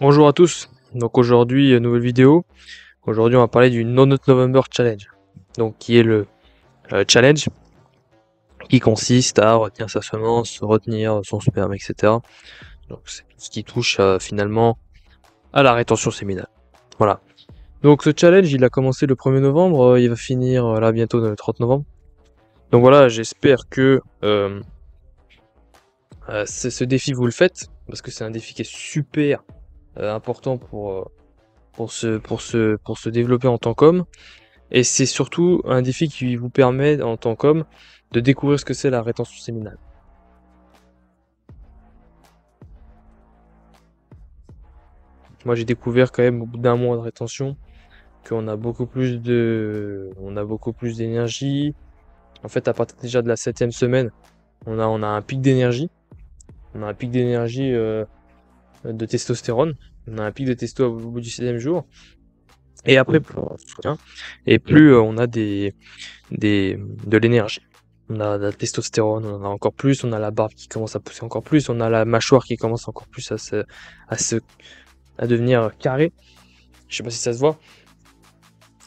Bonjour à tous, donc aujourd'hui nouvelle vidéo. Aujourd'hui on va parler du No Nut November Challenge, donc qui est le challenge qui consiste à retenir sa semence, retenir son sperme, etc. Donc c'est tout ce qui touche finalement à la rétention séminale. Voilà. Donc ce challenge il a commencé le 1er novembre, il va finir là bientôt le 30 novembre. Donc voilà, j'espère que ce défi vous le faites, parce que c'est un défi qui est super important pour se développer en tant qu'homme. Et c'est surtout un défi qui vous permet, en tant qu'homme, de découvrir ce que c'est la rétention séminale. Moi, j'ai découvert quand même au bout d'un mois de rétention qu'on a beaucoup plus d'énergie. En fait, à partir déjà de la 7e semaine, on a un pic d'énergie. On a un pic d'énergie de testostérone. On a un pic de testo au bout du 7e jour. Et après, plus on se soutient, et plus on a de l'énergie. On a de la testostérone, on en a encore plus, on a la barbe qui commence à pousser encore plus, on a la mâchoire qui commence encore plus à devenir carrée. Je sais pas si ça se voit.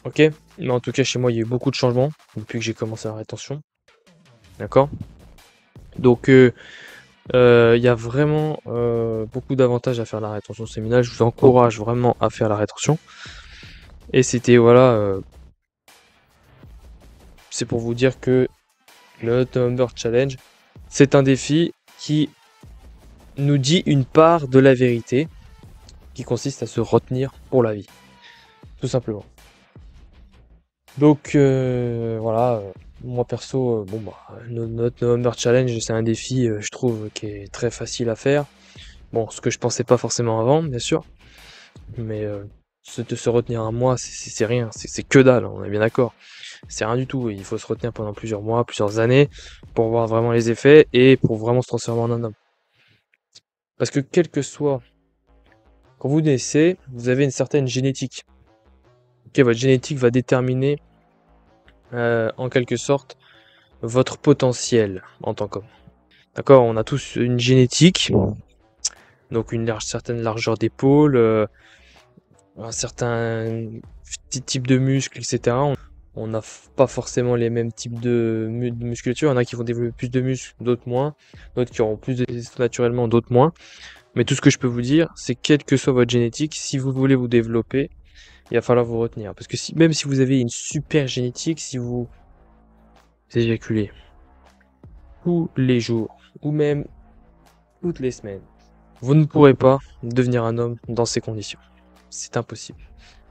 Ok. Mais en tout cas, chez moi, il y a eu beaucoup de changements depuis que j'ai commencé la rétention. D'accord. Donc, il y a vraiment beaucoup d'avantages à faire la rétention séminale. Je vous encourage vraiment à faire la rétention. Et c'était, voilà, c'est pour vous dire que le Hot Number Challenge, c'est un défi qui nous dit une part de la vérité qui consiste à se retenir pour la vie, tout simplement. Donc voilà, moi perso, notre November Challenge, c'est un défi, je trouve, qui est très facile à faire. Bon, ce que je pensais pas forcément avant, bien sûr, mais de se retenir un mois, c'est rien, c'est que dalle, on est bien d'accord. C'est rien du tout, il faut se retenir pendant plusieurs mois, plusieurs années, pour voir vraiment les effets et pour vraiment se transformer en un homme. Parce que quel que soit, quand vous naissez, vous avez une certaine génétique. Ok, votre génétique va déterminer en quelque sorte votre potentiel en tant qu'homme. D'accord, on a tous une génétique, donc certaine largeur d'épaule, un certain type de muscles, etc. On n'a pas forcément les mêmes types de musculature. Il y en a qui vont développer plus de muscles, d'autres moins. D'autres qui auront plus de testo naturellement, d'autres moins. Mais tout ce que je peux vous dire, c'est quelle que soit votre génétique, si vous voulez vous développer, il va falloir vous retenir. Parce que même si vous avez une super génétique, si vous éjaculez tous les jours, ou même toutes les semaines, vous ne pourrez pas devenir un homme dans ces conditions. C'est impossible.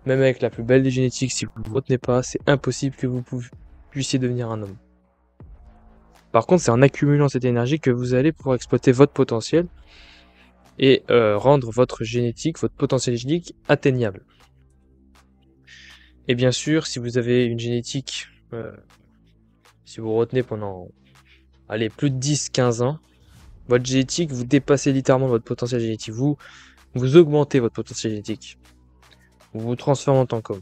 Même avec la plus belle des génétiques, si vous ne vous retenez pas, c'est impossible que vous puissiez devenir un homme. Par contre, c'est en accumulant cette énergie que vous allez pouvoir exploiter votre potentiel et rendre votre génétique, votre potentiel génétique atteignable. Et bien sûr, si vous avez une génétique, si vous retenez pendant, allez, plus de 10-15 ans, votre génétique, vous dépassez littéralement votre potentiel génétique. Vous augmentez votre potentiel génétique. Vous vous transformez en tant qu'homme.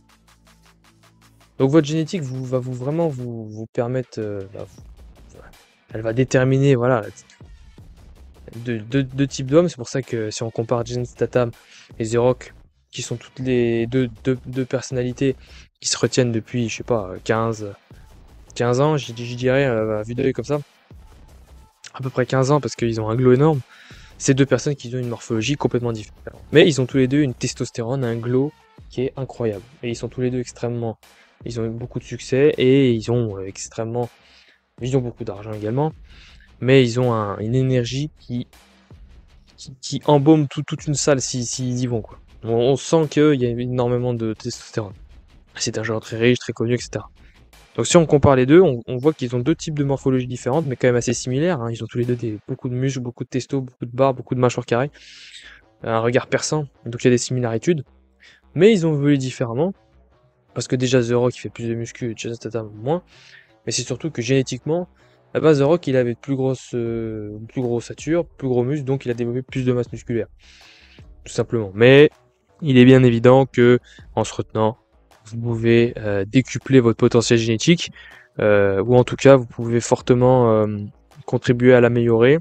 Donc votre génétique va vraiment vous permettre, elle va déterminer, voilà, deux types d'hommes. C'est pour ça que si on compare Jason Statham et The Rock, qui sont toutes les deux personnalités qui se retiennent depuis, je sais pas, 15 ans, j'y dirais, à vue d'œil comme ça, à peu près 15 ans, parce qu'ils ont un glow énorme. C'est deux personnes qui ont une morphologie complètement différente. Mais ils ont tous les deux une testostérone, un glow qui est incroyable. Et ils sont tous les deux extrêmement... Ils ont eu beaucoup de succès et ils ont Ils ont beaucoup d'argent également. Mais ils ont une énergie qui embaume toute une salle s'ils y vont, quoi. On sent qu'il y a énormément de testostérone. C'est un joueur très riche, très connu, etc. Donc si on compare les deux, on voit qu'ils ont deux types de morphologies différentes, mais quand même assez similaires, hein. Ils ont tous les deux beaucoup de muscles, beaucoup de testo, beaucoup de barbe, beaucoup de mâchoire carrée, un regard perçant, donc il y a des similitudes. Mais ils ont évolué différemment, parce que déjà The Rock il fait plus de muscu, Jason Statham moins, mais c'est surtout que génétiquement, à base The Rock il avait plus grosse ossature, plus gros muscles, donc il a développé plus de masse musculaire, tout simplement. Mais il est bien évident que en se retenant, vous pouvez décupler votre potentiel génétique, ou en tout cas vous pouvez fortement contribuer à l'améliorer,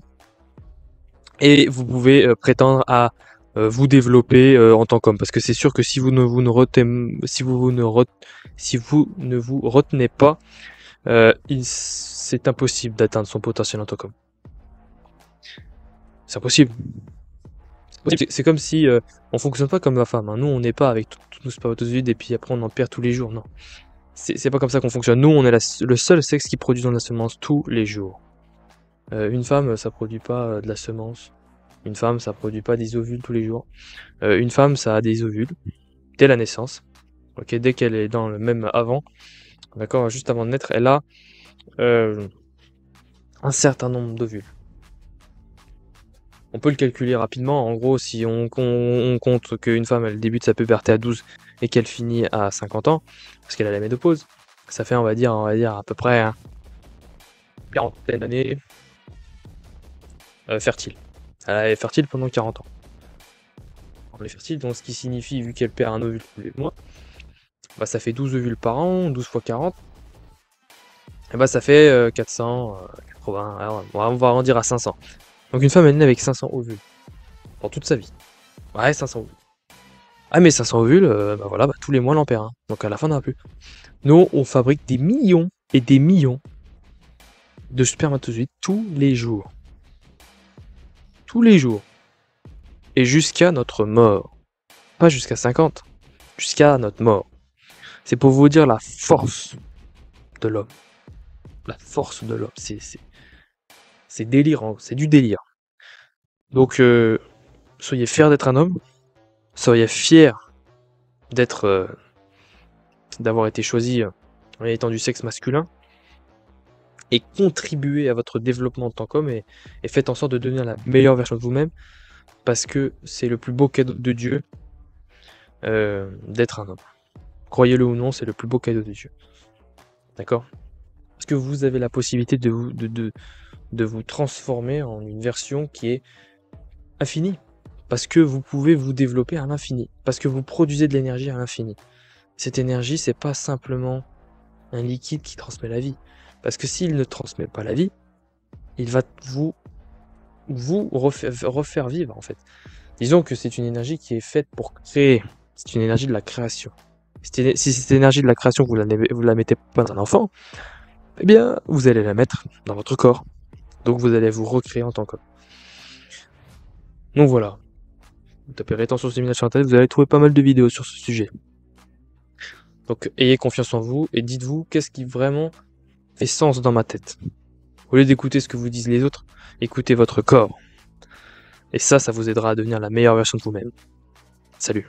et vous pouvez prétendre à vous développer en tant qu'homme. Parce que c'est sûr que si vous ne vous ne retenez, si vous ne vous retenez pas, c'est impossible d'atteindre son potentiel en tant qu'homme. C'est impossible. C'est comme si on fonctionne pas comme la femme. Hein. Nous, on n'est pas avec tous nos spermatozoïdes et puis après on en perd tous les jours. Non, c'est pas comme ça qu'on fonctionne. Nous, on est le seul sexe qui produit de la semence tous les jours. Une femme, ça produit pas de la semence. Une femme, ça produit pas des ovules tous les jours. Une femme, ça a des ovules dès la naissance. Ok, dès qu'elle est dans le même avant, d'accord, juste avant de naître, elle a un certain nombre d'ovules. On peut le calculer rapidement. En gros, si on compte qu'une femme, elle débute sa puberté à 12 et qu'elle finit à 50 ans, parce qu'elle a la ménopause, ça fait, on va dire à peu près une quarantaine d'années fertile. Elle est fertile pendant 40 ans. Elle est fertile, donc ce qui signifie, vu qu'elle perd un ovule tous les mois, bah, ça fait 12 ovules par an, 12 fois 40, et bah, ça fait 480, alors, on va arrondir à 500. Donc une femme, elle est née avec 500 ovules, pour toute sa vie. Ouais, 500 ovules. Ah mais 500 ovules, bah voilà, bah, tous les mois, elle en perd un. Donc à la fin, on n'en a plus. Nous, on fabrique des millions et des millions de spermatozoïdes tous les jours. Tous les jours. Et jusqu'à notre mort. Pas jusqu'à 50, jusqu'à notre mort. C'est pour vous dire la force de l'homme. La force de l'homme, c'est délirant, c'est du délire. Donc, soyez fiers d'être un homme, soyez fiers d'être, d'avoir été choisi en étant du sexe masculin, et contribuez à votre développement en tant qu'homme, et faites en sorte de devenir la meilleure version de vous-même, parce que c'est le plus beau cadeau de Dieu d'être un homme. Croyez-le ou non, c'est le plus beau cadeau de Dieu. D'accord ? Parce que vous avez la possibilité de vous transformer en une version qui est infinie. Parce que vous pouvez vous développer à l'infini. Parce que vous produisez de l'énergie à l'infini. Cette énergie, c'est pas simplement un liquide qui transmet la vie. Parce que s'il ne transmet pas la vie, il va vous refaire vivre, en fait. Disons que c'est une énergie qui est faite pour créer. C'est une énergie de la création. Si cette énergie de la création, vous la mettez pas dans un enfant, eh bien, vous allez la mettre dans votre corps. Donc vous allez vous recréer en tant qu'homme. Donc voilà. Vous tapez rétention séminaire sur internet, vous allez trouver pas mal de vidéos sur ce sujet. Donc ayez confiance en vous et dites-vous qu'est-ce qui vraiment fait sens dans ma tête. Au lieu d'écouter ce que vous disent les autres, écoutez votre corps. Et ça vous aidera à devenir la meilleure version de vous-même. Salut.